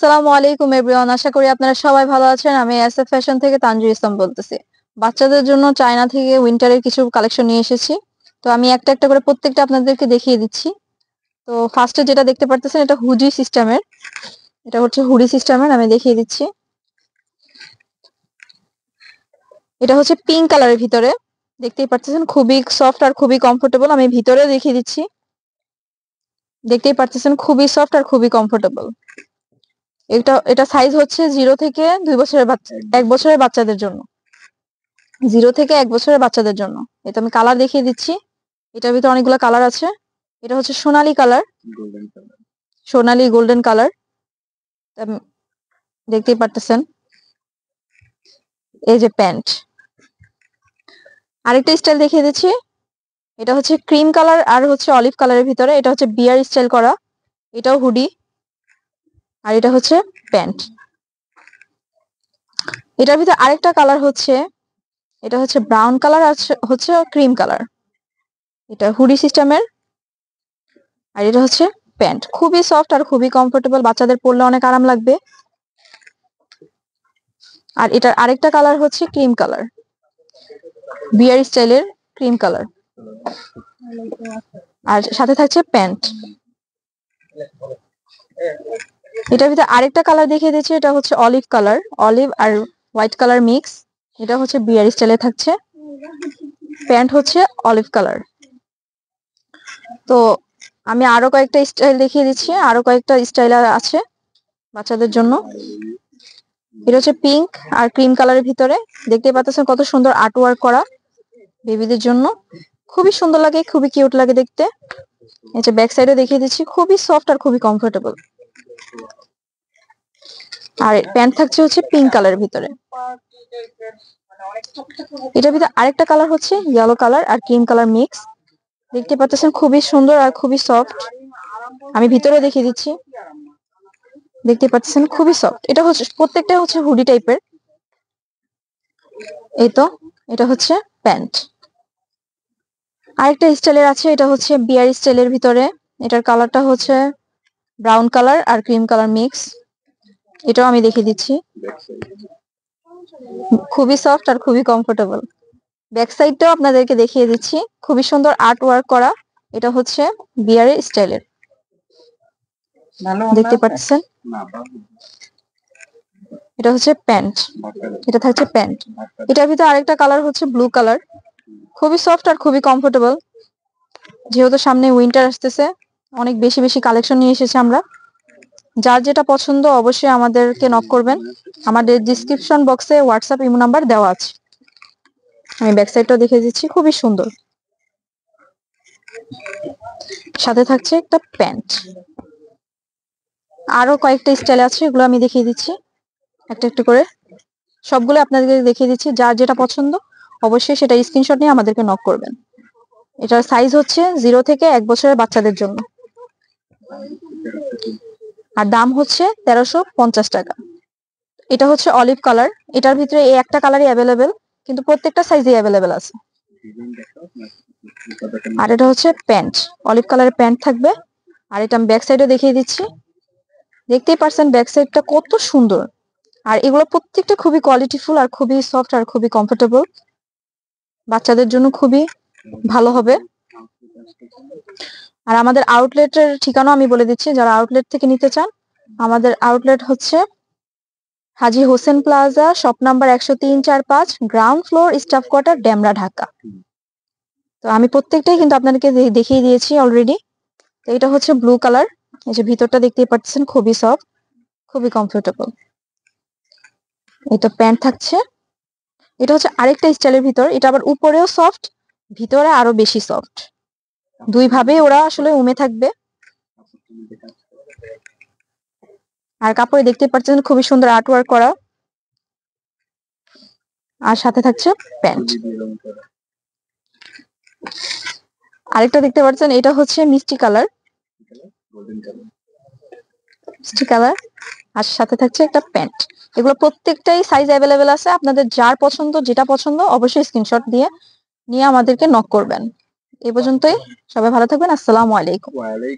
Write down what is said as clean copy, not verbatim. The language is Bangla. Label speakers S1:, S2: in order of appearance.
S1: আসসালামু আলাইকুম এভরিওয়ান, আশা করি আপনারা সবাই ভালো আছেন। আমি এসএফ ফ্যাশন থেকে তানজুর ইসলাম বলতেছি। বাচ্চাদের জন্য চায়না থেকে উইন্টারের কিছু কালেকশন নিয়ে এসেছি। তো আমি একটা একটা করে প্রত্যেকটা আপনাদেরকে দেখিয়ে দিচ্ছি। তো ফার্স্টে যেটা দেখতে পারতেছেন এটা হুডি সিস্টেমের, এটা হচ্ছে হুডি সিস্টেমের, আমি দেখিয়ে দিচ্ছি। এটা হচ্ছে পিঙ্ক কালারের ভিতরে, দেখতেই পারতেছেন খুবই সফট আর খুবই কমফোর্টেবল। আমি ভিতরে দেখিয়ে দিচ্ছি, দেখতেই পারতেছেন খুবই সফট আর খুবই কমফোর্টেবল। এটা সাইজ হচ্ছে 0 থেকে 2 বছরের বাচ্চা, 1 বছরের বাচ্চাদের জন্য। 0 থেকে 1 বছরের বাচ্চাদের জন্য। এটা আমি কালার দেখিয়ে দিচ্ছি। এটার ভিতরে অনেকগুলো কালার আছে। এটা হচ্ছে সোনালী কালার, সোনালী গোল্ডেন কালার, দেখতেই পারতেছেন। এই যে প্যান্ট। আরেকটা স্টাইল দেখিয়ে দিচ্ছি। এটা হচ্ছে ক্রিম কালার আর হচ্ছে অলিভ কালারের ভিতরে, এটা হচ্ছে বিয়ার স্টাইল করা, এটাও হুডি। আর এটা হচ্ছে প্যান্ট। এটার ভিতরে আরেকটা কালার হচ্ছে, এটা হচ্ছে ব্রাউন কালার আর হচ্ছে ক্রিম কালার। এটা হুডি সিস্টেমের, আর এটা হচ্ছে প্যান্ট। খুবই সফট আর খুবই কমফোর্টেবল, বাচ্চাদের পরলে অনেক আরাম লাগবে। আর এটার আরেকটা কালার হচ্ছে ক্রিম কালার, বিয়ার স্টাইলের ক্রিম কালার। আর সাথে থাকছে প্যান্ট। এটার ভিতরে আরেকটা কালার দেখিয়ে দিচ্ছি, এটা হচ্ছে অলিভ কালার, অলিভ আর হোয়াইট কালার মিক্স। এটা হচ্ছে বিয়ার স্টাইলে থাকছে, প্যান্ট হচ্ছে অলিভ কালার। তো আমি আরো কয়েকটা স্টাইল দেখিয়ে দিচ্ছি, আরো কয়েকটা স্টাইল আছে বাচ্চাদের জন্য। এটা হচ্ছে পিঙ্ক আর ক্রিম কালারের ভিতরে, দেখতে পাচ্ছেন কত সুন্দর আর্ট ওয়ার্ক করা বেবিদের জন্য। খুবই সুন্দর লাগে, খুবই কিউট লাগে দেখতে। এই যে ব্যাক সাইডে দেখিয়ে দিচ্ছি, খুবই সফট আর খুবই কমফোর্টেবল। আর প্যান্ট থাকছে হচ্ছে পিঙ্ক কালারের ভিতরে। এটার ভিতরে আরেকটা কালার হচ্ছে ইয়েলো কালার আর ক্রিম কালার মিক্স, দেখতে পাচ্ছেন খুবই সুন্দর আর খুবই সফট। আমি ভিতরে দেখিয়ে দিচ্ছি, দেখতে পাচ্ছেন খুবই সফট। এটা হচ্ছে প্রত্যেকটা হচ্ছে হুডি টাইপের। এই তো এটা হচ্ছে প্যান্ট। আরেকটা স্টাইলের আছে, এটা হচ্ছে বিয়ার স্টাইলের ভিতরে। এটার কালারটা হচ্ছে ব্রাউন কালার আর ক্রিম কালার মিক্স, এটাও আমি দেখিয়ে দিচ্ছি। খুবই সফট আর খুবই কমফোর্টেবল। ব্যাক সাইডটাও আপনাদেরকে দেখিয়ে দিচ্ছি, খুবই সুন্দর আর্ট ওয়ার্ক করা। এটা হচ্ছে বিয়ারের স্টাইলের, দেখতে পাচ্ছেন। এটা হচ্ছে প্যান্ট, এটা থাকছে প্যান্ট। এটার ভিতরে আরেকটা কালার হচ্ছে ব্লু কালার, খুবই সফট আর খুবই কমফোর্টেবল। যেহেতু সামনে উইন্টার আসতেছে, অনেক বেশি বেশি কালেকশন নিয়ে এসেছি আমরা। যার যেটা পছন্দ অবশ্যই আমাদেরকে নক করবেন। আমাদের ডিসক্রিপশন বক্সে হোয়াটসঅ্যাপ ইমো নাম্বার দেওয়া আছে। আমি ব্যাক সাইডটাও দেখে দিচ্ছি, খুবই সুন্দর। সাথে থাকছে একটা প্যান্ট। আরো কয়েকটা স্টাইল আছে, এগুলো আমি দেখিয়ে দিচ্ছি একটা একটা করে। সবগুলো আপনাদেরকে দেখিয়ে দিচ্ছি, যার যেটা পছন্দ অবশ্যই সেটা স্ক্রিনশট নিয়ে আমাদেরকে নক করবেন। এটার সাইজ হচ্ছে 0 থেকে 1 বছরের বাচ্চাদের জন্য, আর দাম হচ্ছে 1350 টাকা। এটা হচ্ছে অলিভ কালার, এটার ভিতরে এই একটা কালারই অ্যাভেলেবেল, কিন্তু প্রত্যেকটা সাইজে অ্যাভেলেবেল আছে। আর এটা হচ্ছে প্যান্ট, অলিভ কালারের প্যান্ট থাকবে। আর এটা আমি ব্যাক সাইডে দেখিয়ে দিচ্ছি, দেখতেই পারছেন ব্যাক সাইডটা কত সুন্দর। আর এগুলো প্রত্যেকটা খুবই কোয়ালিটিফুল আর খুবই সফট আর খুবই কমফোর্টেবল, বাচ্চাদের জন্য খুবই ভালো হবে। আর আমাদের আউটলেটের ঠিকানা আমি বলে দিচ্ছি, যারা আউটলেট থেকে নিতে চান। আমাদের আউটলেট হচ্ছে Haji Hossain plaza, shop number 103-45, ground floor, staff quarter, Demra, Dhaka. তো আমি প্রত্যেকটাই কিন্তু আপনাদেরকে দেখিয়ে দিয়েছি অলরেডি। তো এটা হচ্ছে ব্লু কালার, এই যে ভিতরটা দেখতেই পাচ্ছেন খুবই সফট, খুবই কমফোর্টেবল। এটা প্যান্ট থাকছে। এটা হচ্ছে আরেকটা স্টাইলের ভিতর, এটা আবার উপরেও সফট, ভিতরে আরো বেশি সফট। দুই ভাবে ওরা আসলে উমে থাকবে। আর কাপড়ে দেখতে পাচ্ছেন খুবই সুন্দর আর্ট ওয়ার্ক করা। আর সাথে থাকছে প্যান্ট। আরেকটা দেখতে পাচ্ছেন, এটা হচ্ছে মিষ্টি কালার, মিষ্টি কালার, আর সাথে থাকছে একটা প্যান্ট। এগুলো প্রত্যেকটাই সাইজ অ্যাভেলেবেল আছে, আপনাদের যার পছন্দ যেটা পছন্দ অবশ্যই স্ক্রিনশট দিয়ে নিয়ে আমাদেরকে নক করবেন। এই পর্যন্তই, সবাই ভালো থাকবেন। আসসালামু আলাইকুম।